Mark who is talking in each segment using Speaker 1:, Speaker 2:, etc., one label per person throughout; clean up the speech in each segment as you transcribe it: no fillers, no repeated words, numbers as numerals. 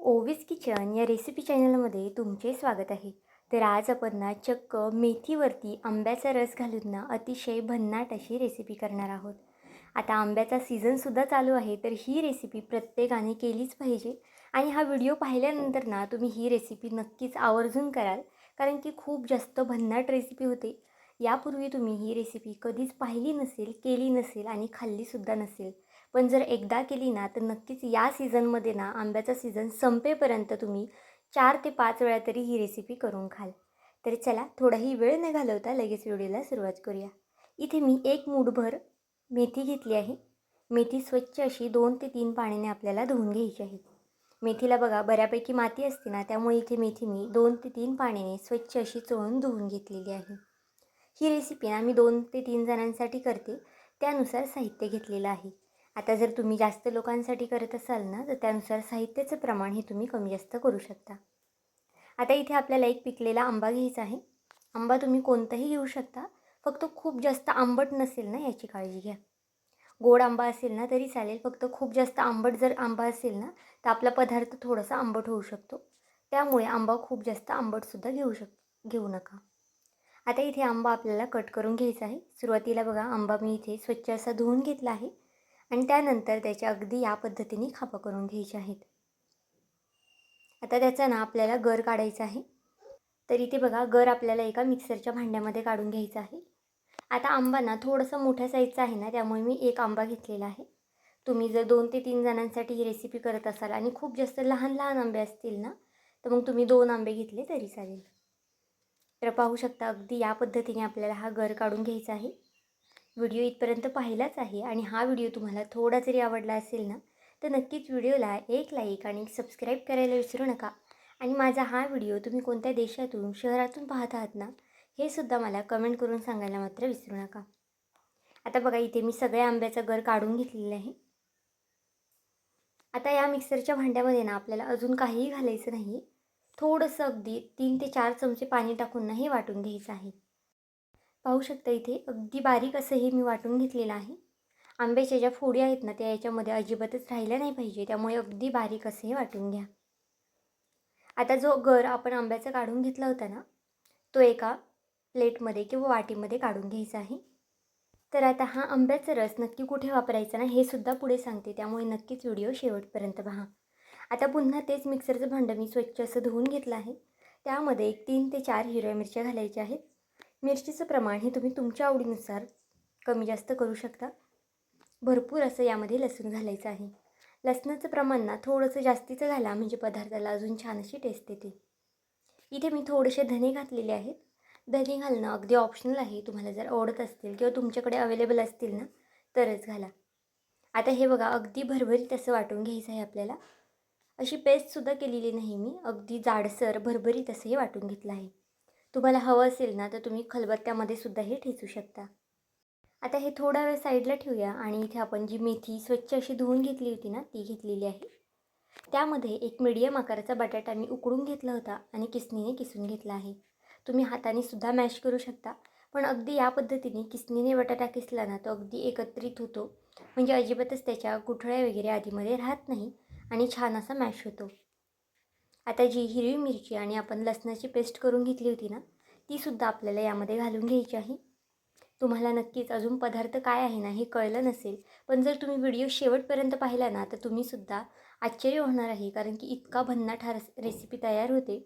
Speaker 1: ओवीज kitchen या recipe चॅनलमध्ये तुमचे स्वागत आहे. तर आज आपण ना चक्क मेथीवरती आंब्याचा रस घालून ना अतिशय भन्नाट अशी रेसिपी करणार आहोत. आता आंब्याचा सीझनसुद्धा चालू आहे, तर ही रेसिपी प्रत्येकाने केलीच पाहिजे. आणि हा व्हिडिओ पाहिल्यानंतर ना तुम्ही ही रेसिपी नक्कीच आवर्जून कराल, कारण की खूप जास्त भन्नाट रेसिपी होते. यापूर्वी तुम्ही ही रेसिपी कधीच पाहिली नसेल, केली नसेल आणि खाल्लीसुद्धा नसेल. पण जर एकदा केली ना तर नक्कीच या सीझनमध्ये ना आंब्याचा सीझन संपेपर्यंत तुम्ही 4 ते 5 वेळा तरी ही रेसिपी करून खाल. तर चला थोडाही वेळ न घालवता लगेच व्हिडिओला सुरुवात करूया. इथे मी एक मूठभर मेथी घेतली आहे. मेथी स्वच्छ अशी 2 ते 3 पाण्याने आपल्याला धुवून घ्यायची आहे. मेथीला बघा बऱ्यापैकी माती असते ना, त्यामुळे इथे मेथी मी 2 ते 3 पाण्याने स्वच्छ अशी चोळून धुवून घेतलेली आहे. ही रेसिपी ना मी 2 ते 3 जणांसाठी करते, त्यानुसार साहित्य घेतलेलं आहे. आता जर तुम्ही जास्त लोकांसाठी करत असाल ना, तर त्यानुसार साहित्याचं प्रमाण हे तुम्ही कमी जास्त करू शकता. आता इथे आपल्याला एक पिकलेला आंबा घ्यायचा आहे. आंबा तुम्ही कोणताही घेऊ शकता, फक्त खूप जास्त आंबट नसेल ना याची काळजी घ्या. गोड आंबा असेल ना तरी चालेल, फक्त खूप जास्त आंबट जर आंबा असेल ना, तर आपला पदार्थ थोडासा आंबट होऊ शकतो. त्यामुळे आंबा खूप जास्त आंबटसुद्धा घेऊ नका. आता इथे आंबा आपल्याला कट करून घ्यायचा आहे. सुरुवातीला बघा आंबा मी इथे स्वच्छ असा धुवून घेतला आहे आणि त्यानंतर त्याच्या अगदी या पद्धतीने खापा करून घ्यायचे आहेत. आता त्याचा ना आपल्याला गर काढायचा आहे. तर इथे बघा गर आपल्याला एका मिक्सरच्या भांड्यामध्ये काढून घ्यायचा आहे. आता आंबा ना थोडासा मोठ्या साईजचा आहे ना, त्यामुळे मी एक आंबा घेतलेला आहे. तुम्ही जर 2 ते 3 जणांसाठी ही रेसिपी करत असाल आणि खूप जास्त लहान लहान आंबे असतील ना, तर मग तुम्ही 2 आंबे घेतले तरी चालेल. तर पाहू शकता अगदी या पद्धतीने आपल्याला हा गर काढून घ्यायचा आहे. व्हिडिओ इथपर्यंत पाहिलाच आहे आणि हा व्हिडिओ तुम्हाला थोडा जरी आवडला असेल ना, तर नक्कीच व्हिडिओला एक लाईक आणि सबस्क्राईब करायला विसरू नका. आणि माझा हा व्हिडिओ तुम्ही कोणत्या देशातून शहरातून पाहत आहात ना, हे सुद्धा मला कमेंट करून सांगायला मात्र विसरू नका. आता बघा इथे मी सगळ्या आंब्याचा गर काढून घेतलेला आहे. आता या मिक्सरच्या भांड्यामध्ये ना आपल्याला अजून काहीही घालायचं नाही. थोडंसं अगदी 3 ते 4 चमचे पाणी टाकून ना हे वाटून घ्यायचं आहे. पाहू शकता इथे अगदी बारीक असं हे मी वाटून घेतलेलं आहे. आंब्याच्या ज्या फोडी आहेत ना, त्या याच्यामध्ये अजिबातच राहिल्या नाही पाहिजे, त्यामुळे अगदी बारीक असे हे वाटून घ्या. आता जो गर आपण आंब्याचा काढून घेतला होता ना, तो एका प्लेटमध्ये किंवा वाटीमध्ये काढून घ्यायचा आहे. तर आता हा आंब्याचा रस नक्की कुठे वापरायचा ना, हे सुद्धा पुढे सांगते, त्यामुळे नक्कीच व्हिडिओ शेवटपर्यंत पहा. आता पुन्हा तेच मिक्सरचं भांडं मी स्वच्छ असं धुवून घेतलं आहे. त्यामध्ये एक 3 ते 4 हिरव्या मिरच्या घालायच्या आहेत. मिरचीचं प्रमाण हे तुम्ही तुमच्या आवडीनुसार कमी जास्त करू शकता. भरपूर असं यामध्ये लसूण घालायचं आहे. लसणाचं प्रमाण ना थोडंसं जास्तीचं घाला, म्हणजे पदार्थाला अजून छान अशी टेस्ट येते. इथे मी थोडेसे धने घातलेले आहेत. धने घालणं अगदी ऑप्शनल आहे. तुम्हाला जर आवडत असतील किंवा तुमच्याकडे अवेलेबल असतील ना, तरच घाला. आता हे बघा अगदी भरभरीत असं वाटून घ्यायचं आहे आपल्याला. अशी पेस्टसुद्धा केलेली नाही मी, अगदी जाडसर भरभरीत असं हे वाटून घेतलं आहे. तुम्हाला हवं असेल ना, तर तुम्ही खलबत्त्यामध्ये सुद्धा हे ठेचू शकता. आता हे थोडा वेळ साईडला ठेवूया आणि इथे आपण जी मेथी स्वच्छ अशी धुवून घेतली होती ना, ती घेतलेली आहे. त्यामध्ये एक मीडियम आकाराचा बटाटा मी उकडून घेतला होता आणि किसणीने किसून घेतला आहे. तुम्ही हाताने सुद्धा मॅश करू शकता, पण अगदी या पद्धतीने किसणीने बटाटा किसला ना, तो अगदी एकत्रित होतो, म्हणजे अजिबातच त्याच्या गुठळ्या वगैरे आधीमध्ये राहत नाही आणि छान असा मॅश होतो. आता जी हिरवी मिरची आणि आपण लसणाची पेस्ट करून घेतली होती ना, तीसुद्धा आपल्याला यामध्ये घालून घ्यायची आहे. तुम्हाला नक्कीच अजून पदार्थ काय आहे ना हे कळलं नसेल, पण जर तुम्ही व्हिडिओ शेवटपर्यंत पाहिला ना, तर तुम्हीसुद्धा आश्चर्य होणार आहे, कारण की इतका भन्नाट हा रेसिपी तयार होते.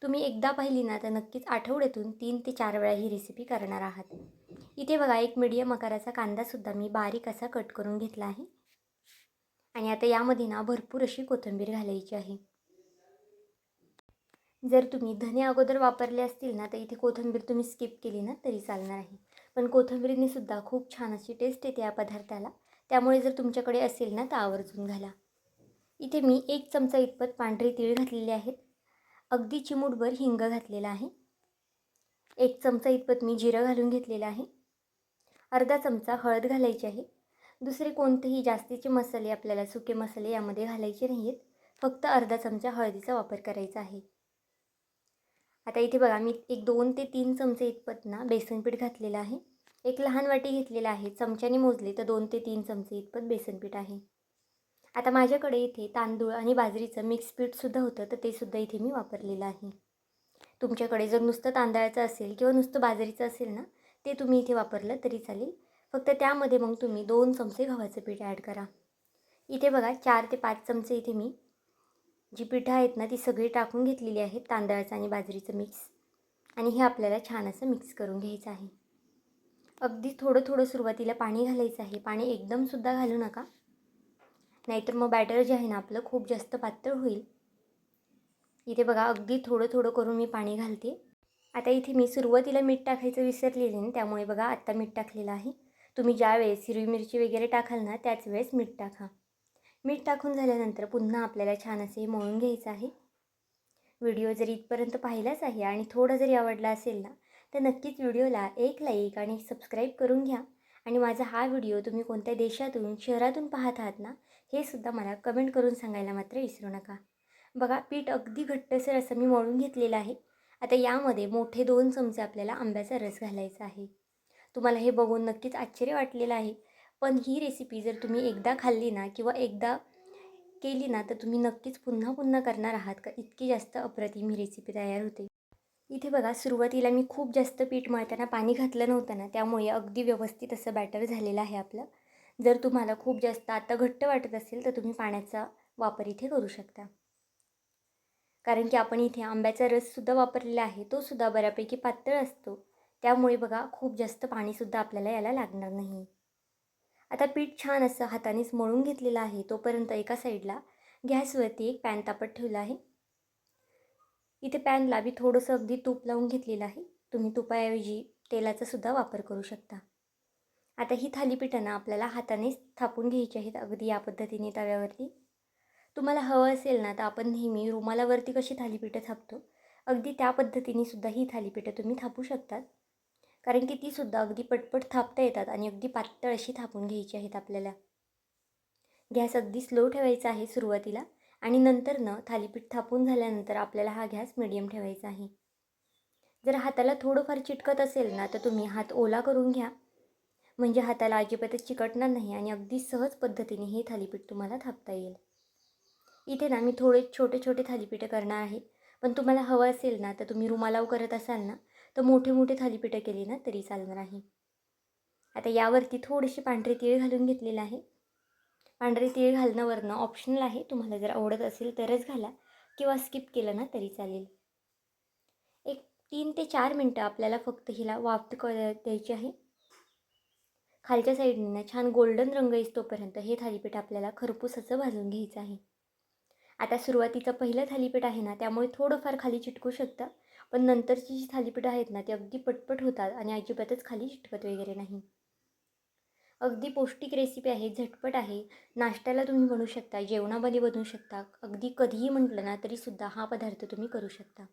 Speaker 1: तुम्ही एकदा पाहिली ना, तर नक्कीच आठवड्यातून 3 ते 4 वेळा ही रेसिपी करणार आहात. इथे बघा एक मीडियम आकाराचा कांदासुद्धा मी बारीक असा कट करून घेतला आहे. आणि आता यामध्ये ना भरपूर अशी कोथिंबीर घालायची आहे. जर तुम्ही धने अगोदर वापरले असतील ना, तर इथे कोथिंबीर तुम्ही स्किप केली ना तरी चालणार आहे. पण कोथिंबीरीने सुद्धा खूप छान अशी टेस्ट येते या पदार्थाला, त्यामुळे जर तुमच्याकडे असेल ना तर आवर्जून घाला. इथे मी 1 चमचा इतपत पांढरे तीळ घातलेले आहेत. अगदी चिमूटभर हिंग घातलेला आहे. 1 चमचा इतपत मी जिरं घालून घेतलेलं आहे. अर्धा चमचा हळद घालायची आहे. दुसरे कोणतेही जास्तीचे मसाले आपल्याला सुके मसाले यामध्ये घालायचे नाही आहेत. फक्त अर्धा चमचा हळदीचा वापर करायचा आहे. आता इथे बघा मी एक 2 ते 3 चमचे इतपत ना बेसन पीठ घातलेलं आहे. एक लहान वाटी घेतलेला आहे. चमच्याने मोजले तर 2 ते 3 चमचे इतपत बेसन पीठ आहे. आता माझ्याकडे इथे तांदूळ आणि बाजरीचं मिक्स पीठसुद्धा होतं, तर ते सुद्धा इथे मी वापरलेलं आहे. तुमच्याकडे जर नुसतं तांदळाचं असेल किंवा नुसतं बाजरीचं असेल ना, ते तुम्ही इथे वापरलं तरी चालेल. फक्त त्यामध्ये मग तुम्ही 2 चमचे गव्हाचं पीठ ॲड करा. इथे बघा 4 ते 5 चमचे इथे मी जी पिठं आहेत ना, ती सगळी टाकून घेतलेली आहेत, तांदळाचं आणि बाजरीचं मिक्स. आणि हे आपल्याला छान असं मिक्स करून घ्यायचं आहे. अगदी थोडं थोडं सुरुवातीला पाणी घालायचं आहे. पाणी एकदमसुद्धा घालू नका, नाहीतर मग बॅटर जे आहे ना आपलं खूप जास्त पातळ होईल. इथे बघा अगदी थोडं थोडं करून मी पाणी घालते. आता इथे मी सुरुवातीला मीठ टाकायचं विसरलेले ना, त्यामुळे बघा आत्ता मीठ टाकलेलं आहे. तुम्ही ज्यावेळेस हिरवी मिरची वगैरे टाकाल ना, त्याच वेळेस मीठ टाका. मीठ टाकून झाल्यानंतर पुन्हा आपल्याला छान असे मळून घ्यायचं आहे. व्हिडिओ जर इथपर्यंत पाहिलाच आहे आणि थोडा जरी आवडला असेल ना, तर नक्कीच व्हिडिओला एक लाईक आणि सबस्क्राईब करून घ्या. आणि माझा हा व्हिडिओ तुम्ही कोणत्या देशातून, शहरातून पाहत आहात ना, हे सुद्धा मला कमेंट करून सांगायला मात्र विसरू नका. बघा पीठ अगदी घट्टसर असं मी मळून घेतलेलं आहे. आता यामध्ये मोठे 2 चमचे आपल्याला आंब्याचा रस घालायचा आहे. तुम्हाला हे बघून नक्कीच आश्चर्य वाटलेलं आहे. पण ही रेसिपी जर तुम्ही एकदा खाल्ली ना किंवा एकदा केली ना, तर तुम्ही नक्कीच पुन्हा पुन्हा करणार आहात का इतकी जास्त अप्रतिम ही रेसिपी तयार होते. इथे बघा सुरुवातीला मी खूप जास्त पीठ मळताना पाणी घातलं नव्हतं ना, त्यामुळे अगदी व्यवस्थित असं बॅटर झालेलं आहे आपलं. जर तुम्हाला खूप जास्त आता घट्ट वाटत असेल तर तुम्ही पाण्याचा वापर इथे करू शकता. कारण की आपण इथे आंब्याचा रससुद्धा वापरलेला आहे, तो सुद्धा बऱ्यापैकी पातळ असतो. त्यामुळे बघा खूप जास्त पाणीसुद्धा आपल्याला याला लागणार नाही. आता पीठ छान असं हातानेच मळून घेतलेलं आहे. तोपर्यंत एका साईडला गॅसवरती एक पॅन तापत ठेवला आहे. इथे पॅनला मी थोडंसं अगदी तूप लावून घेतलेलं आहे. तुम्ही तुपाऐवजी तेलाचा सुद्धा वापर करू शकता. आता ही थालीपीठं ना आपल्याला हातानेच थापून घ्यायची आहेत, अगदी या पद्धतीने तव्यावरती. तुम्हाला हवं असेल ना, तर आपण नेहमी रुमालावरती कशी थालीपीठं थापतो, अगदी त्या पद्धतीने सुद्धा ही थालीपीठं तुम्ही थापू शकतात. कारण की तीसुद्धा अगदी पटपट थापता येतात आणि अगदी पातळ अशी थापून घ्यायची आहेत आपल्याला. गॅस अगदी स्लो ठेवायचा आहे सुरुवातीला आणि नंतर थालीपीठ थापून झाल्यानंतर आपल्याला हा गॅस मिडियम ठेवायचा आहे. जर हाताला थोडंफार चिटकत असेल ना, तर तुम्ही हात ओला करून घ्या. म्हणजे हाताला अजिबातच चिकटणार नाही आणि अगदी सहज पद्धतीने हे थालीपीठ तुम्हाला थापता येईल. इथे ना मी थोडे छोटे छोटे थालीपीठं करणार आहे. पण तुम्हाला हवं असेल ना, तर तुम्ही रुमालाव करत असाल ना, तर मोठे मोठे थालीपीठं केली ना तरी चालणार आहे. आता यावरती थोडीशी पांढरी तीळ घालून घेतलेलं आहे. पांढरे तीळ घालणं वरनं ऑप्शनल आहे. तुम्हाला जर आवडत असेल तरच घाला किंवा स्किप केलं ना तरी चालेल. एक 3 ते 4 मिनटं आपल्याला फक्त हिला वाफ द्यायची आहे. खालच्या साईडने ना छान गोल्डन रंग येईस्तोपर्यंत हे थालीपीठ आपल्याला खरपूस असं भाजून घ्यायचं आहे. आता सुरुवातीचं पहिलं थालीपीठ आहे ना, त्यामुळे थोडंफार खाली चिटकू शकतं. पण नंतरची जी थालीपीठं आहेत ना, ती अगदी पटपट होतात आणि अजिबातच खाली चिटकत वगैरे नाही. अगदी पौष्टिक रेसिपी आहे, झटपट आहे. नाश्त्याला तुम्ही बनवू शकता, जेवणामध्ये बनवू शकता. अगदी कधीही म्हटलं ना, तरीसुद्धा हा पदार्थ तुम्ही करू शकता.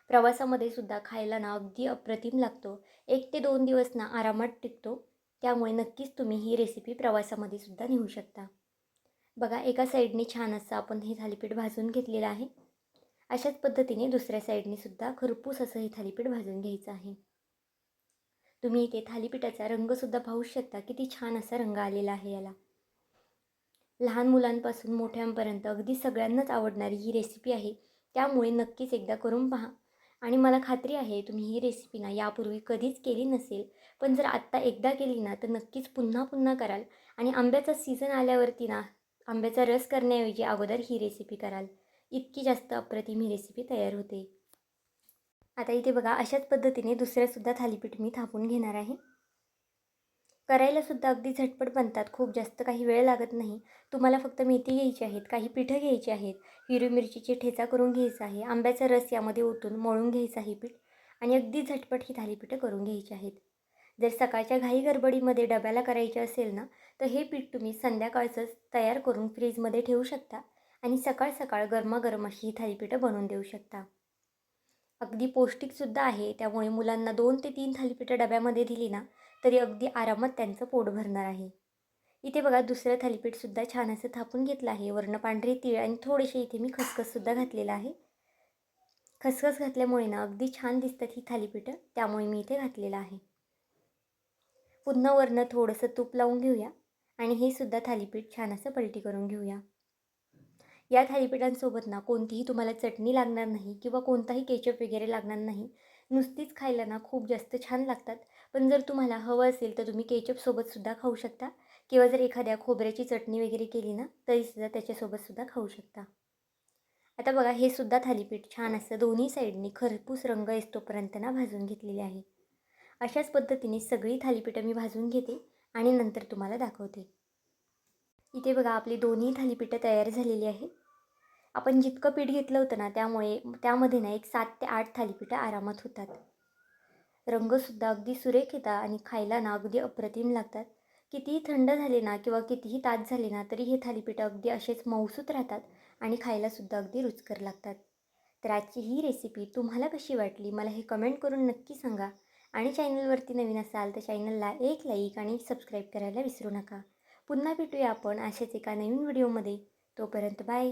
Speaker 1: प्रवासामध्ये सुद्धा खायला ना अगदी अप्रतिम लागतो. 1 ते 2 दिवस ना आरामात टिकतो. त्यामुळे नक्कीच तुम्ही ही रेसिपी प्रवासामध्ये सुद्धा नेऊ शकता. बघा एका साईडने छान असं आपण हे थालीपीठ भाजून घेतलेलं आहे. अशाच पद्धतीने दुसऱ्या साईडने सुद्धा खरपूस असं हे थालीपीठ भाजून घ्यायचं आहे. तुम्ही इथे थालीपीठाचा रंगसुद्धा पाहू शकता, किती छान असा रंग आलेला आहे याला. लहान मुलांपासून मोठ्यांपर्यंत अगदी सगळ्यांनाच आवडणारी ही रेसिपी आहे. त्यामुळे नक्कीच एकदा करून पहा. आणि मला खात्री आहे तुम्ही ही रेसिपी ना यापूर्वी कधीच केली नसेल, पण जर आत्ता एकदा केली ना तर नक्कीच पुन्हा पुन्हा कराल. आणि आंब्याचा सीझन आल्यावरती ना आंब्याचा रस करण्याऐवजी अगोदर ही रेसिपी कराल. इतकी जास्त अप्रतिम ही रेसिपी तयार होते. आता इथे बघा अशाच पद्धतीने दुसऱ्यासुद्धा थालीपीठ मी थापून घेणार आहे. करायलासुद्धा अगदी झटपट बनतात, खूप जास्त काही वेळ लागत नाही. तुम्हाला फक्त मेथी घ्यायची आहेत, काही पिठं घ्यायची आहेत, हिरवी मिरचीची ठेचा करून घ्यायचा आहे, आंब्याचा रस यामध्ये ओतून मळून घ्यायचं आहे पीठ आणि अगदी झटपट ही थालीपीठं करून घ्यायची आहेत. जर सकाळच्या घाई गडबडीमध्ये डब्याला करायचे असेल ना, तर हे पीठ तुम्ही संध्याकाळचंच तयार करून फ्रीजमध्ये ठेवू शकता आणि सकाळ सकाळ गरमागरम अशी ही थालीपीठं बनवून देऊ शकता. अगदी पौष्टिकसुद्धा आहे. त्यामुळे मुलांना 2 ते 3 थालीपीठं डब्यामध्ये दिली ना, तरी अगदी आरामात त्यांचं पोट भरणार आहे. इथे बघा दुसरं थालीपीठसुद्धा छान असं थापून घेतलं आहे. वरनं पांढरी तीळ आणि थोडेसे इथे मी खसखससुद्धा घातलेलं आहे. खसखस घातल्यामुळे ना अगदी छान दिसतात ही थालीपीठं, त्यामुळे मी इथे घातलेलं आहे. पुन्हा वरनं थोडंसं तूप लावून घेऊया आणि हे सुद्धा थालीपीठ छान असं पलटी करून घेऊया. या थालीपीठांसोबत ना कोणतीही तुम्हाला चटणी लागणार नाही किंवा कोणताही केचप वगैरे लागणार नाही. नुसतीच खायला ना खूप जास्त छान लागतात. पण जर तुम्हाला हवं असेल तर तुम्ही केचपसोबतसुद्धा खाऊ शकता किंवा जर एखाद्या खोबऱ्याची चटणी वगैरे केली ना तरीसुद्धा त्याच्यासोबतसुद्धा खाऊ शकता. आता बघा हे सुद्धा थालीपीठ छान असं दोन्ही साईडनी खरपूस रंग येतोपर्यंत ना भाजून घेतलेले आहे. अशाच पद्धतीने सगळी थालीपीठं मी भाजून घेते आणि नंतर तुम्हाला दाखवते. इथे बघा आपली दोन्ही थालीपीठं तयार झालेली आहे. आपण जितकं पीठ घेतलं होतं ना त्यामुळे त्यामध्ये ना एक 7 ते 8 थालीपीठं आरामात होतात. रंगसुद्धा अगदी सुरेख येतात आणि खायला ना अगदी अप्रतिम लागतात. कितीही थंड झाले ना किंवा कितीही ताट झाले ना तरी हे थालीपीठं अगदी असेच मऊसूत राहतात आणि खायलासुद्धा अगदी रुचकर लागतात. तर आजची ही रेसिपी तुम्हाला कशी वाटली मला हे कमेंट करून नक्की सांगा आणि चॅनलवरती नवीन असाल तर चॅनलला एक लाईक आणि सबस्क्राईब करायला विसरू नका. पुन्हा भेटूया आपण अशाच एका नवीन व्हिडिओमध्ये. तोपर्यंत बाय.